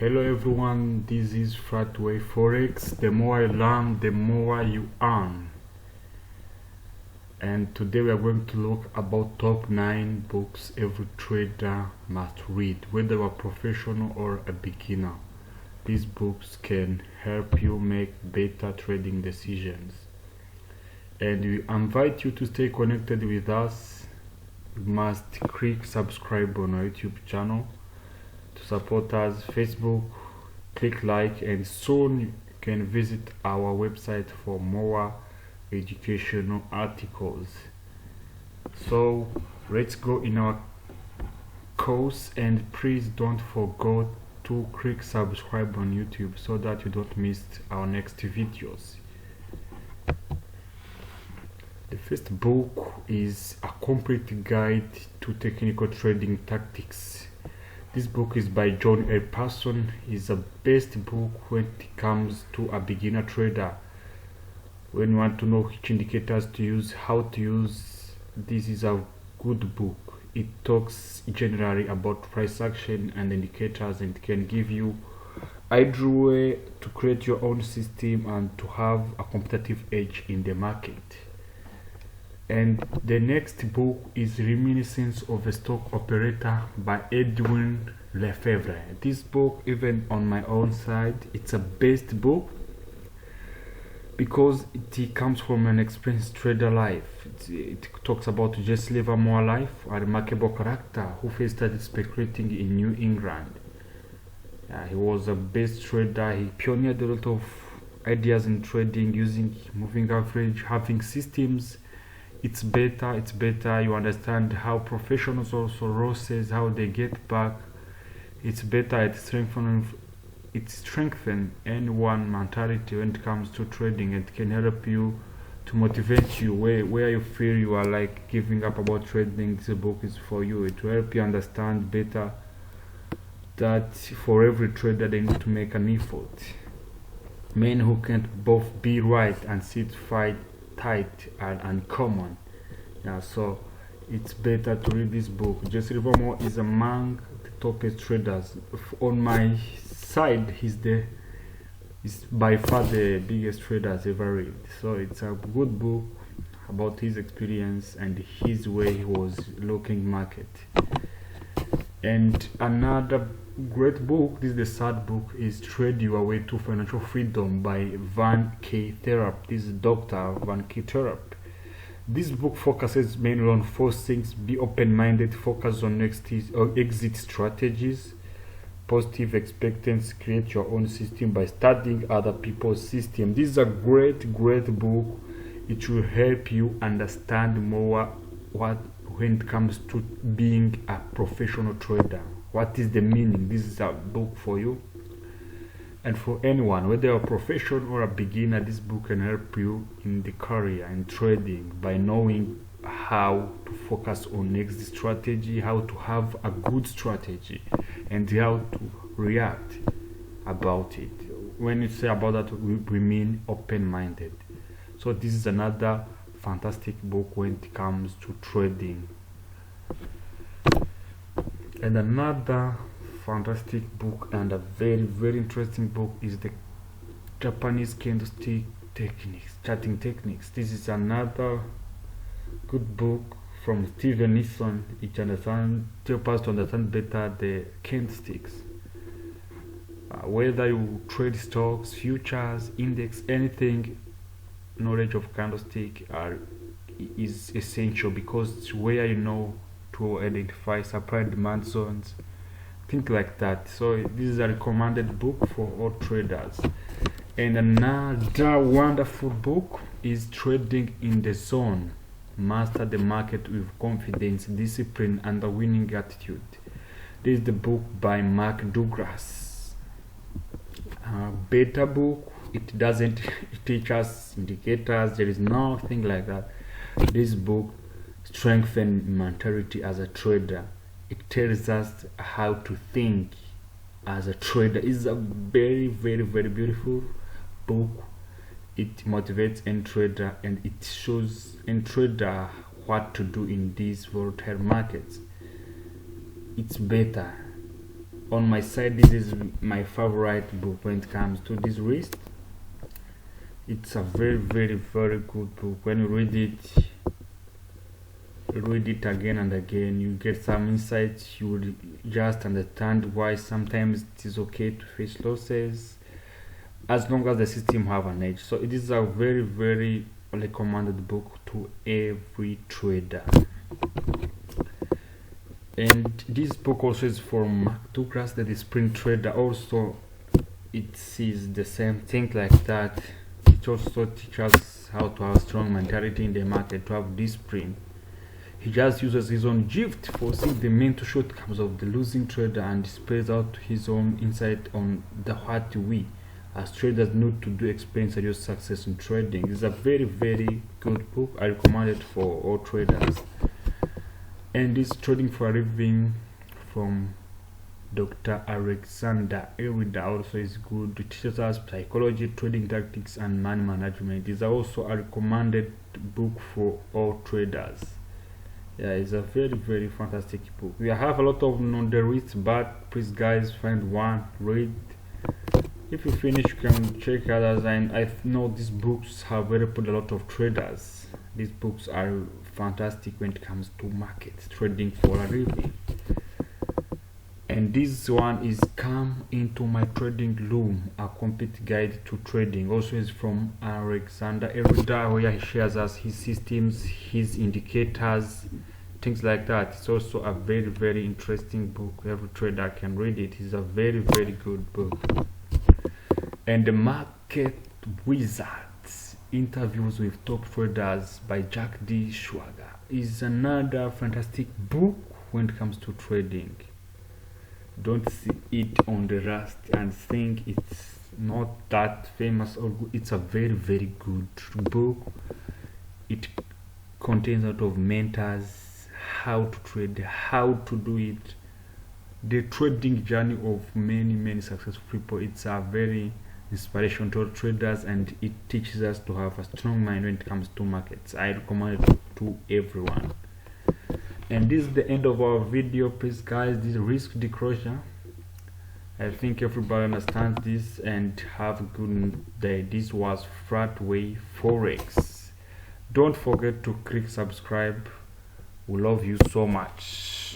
Hello everyone, this is Flatway Forex. The more I learn, the more you earn. And today we are going to look about top 9 books every trader must read, whether you are professional or a beginner. These books can help you make better trading decisions. And we invite you to stay connected with us. You must click subscribe on our YouTube channel. To support us, Facebook, click like, and soon you can visit our website for more educational articles. So let's go in our course, and please don't forget to click subscribe on YouTube so that you don't miss our next videos. The first book is A Complete Guide to Technical Trading Tactics. This book is by John A. Person. It's the best book when it comes to a beginner trader. When you want to know which indicators to use, how to use, this is a good book. It talks generally about price action and indicators, and can give you ideal way to create your own system and to have a competitive edge in the market. And the next book is Reminiscence of a Stock Operator by Edwin Lefebvre. This book, even on my own side, it's a best book because it comes from an experienced trader life. It talks about Jesse Livermore life, a remarkable character who first started speculating in New England. He was a best trader. He pioneered a lot of ideas in trading using moving average, having systems. It's better you understand how professionals also losses, how they get back. It's better at strengthen anyone mentality when it comes to trading. It can help you to motivate you where you feel you are like giving up about trading. This book is for you. It will help you understand better that for every trader they need to make an effort. Men who can't both be right and sit fight tight and uncommon. So it's better to read this book. Jesse Livermore is among the top traders. On my side, he's by far the biggest trader I've ever read. So it's a good book about his experience and his way he was looking market. And another great book, this is the third book, is Trade Your Way to Financial Freedom by Van K. Therap. This is Dr. Van K. Therap. This book focuses mainly on 4 things: be open-minded, focus on exit strategies, positive expectancy, create your own system by studying other people's system. This is a great book. It will help you understand more when it comes to being a professional trader. What is the meaning? This is a book for you. And for anyone, whether you're a professional or a beginner, this book can help you in the career and trading by knowing how to focus on exit strategy, how to have a good strategy, and how to react about it. When you say about that, we mean open-minded. So this is another fantastic book when it comes to trading. And another fantastic book and a very interesting book is the Japanese candlestick techniques, charting techniques. This is another good book from Steven Nisson. It helps us to understand better the candlesticks. Whether you trade stocks, futures, index, anything, knowledge of candlestick is essential because it's where you know to identify supply and demand zones, things like that. So this is a recommended book for all traders. And another wonderful book is Trading in the Zone. Master the market with confidence, discipline, and a winning attitude. This is the book by Mark Douglas. Better book. It doesn't teach us indicators. There is nothing like that. This book strengthens mentality as a trader. It tells us how to think as a trader. It's a very beautiful book. It motivates any trader, and it shows any trader what to do in these volatile markets. It's better on my side, this is my favorite book when it comes to this risk. It's a very good book. When you read it again and again, you get some insights. You will just understand why sometimes it is okay to face losses as long as the system have an edge. So it is a very recommended book to every trader. And this book also is from Mark Douglas, that is Spring Trader. Also it sees the same thing like that. It also teaches us how to have strong mentality in the market, to have discipline. He just uses his own gift for seeing the mental shortcomings of the losing trader and displays out his own insight on the what we as traders need to do experience your success in trading. It's a very good book. I recommend it for all traders. And this Trading for a Living from Dr. Alexander Erida also is good. It teaches us psychology, trading tactics, and money management. It is also a recommended book for all traders. Yeah, it's a very fantastic book. We have a lot of non-derivatives, but please guys, find one, read. If you finish, you can check others. And I know these books have helped a lot of traders. These books are fantastic when it comes to markets, trading for a living. And this one is Come Into My Trading Room, a complete guide to trading. Also is from Alexander Erida, where he shares us his systems, his indicators, things like that. It's also a very interesting book. Every trader can read it. It's a very good book. And The Market Wizards, Interviews with Top Traders by Jack D. Schwager, is another fantastic book when it comes to trading. Don't see it on the rust and think it's not that famous or good. It's a very good book. It contains a lot of mentors, how to trade, how to do it, the trading journey of many successful people. It's a very inspiration to traders, and it teaches us to have a strong mind when it comes to markets. I recommend it to everyone. And this is the end of our video. Please guys, this risk disclosure, I think everybody understands this, and have a good day. This was Flatway Forex. Don't forget to click subscribe. We love you so much.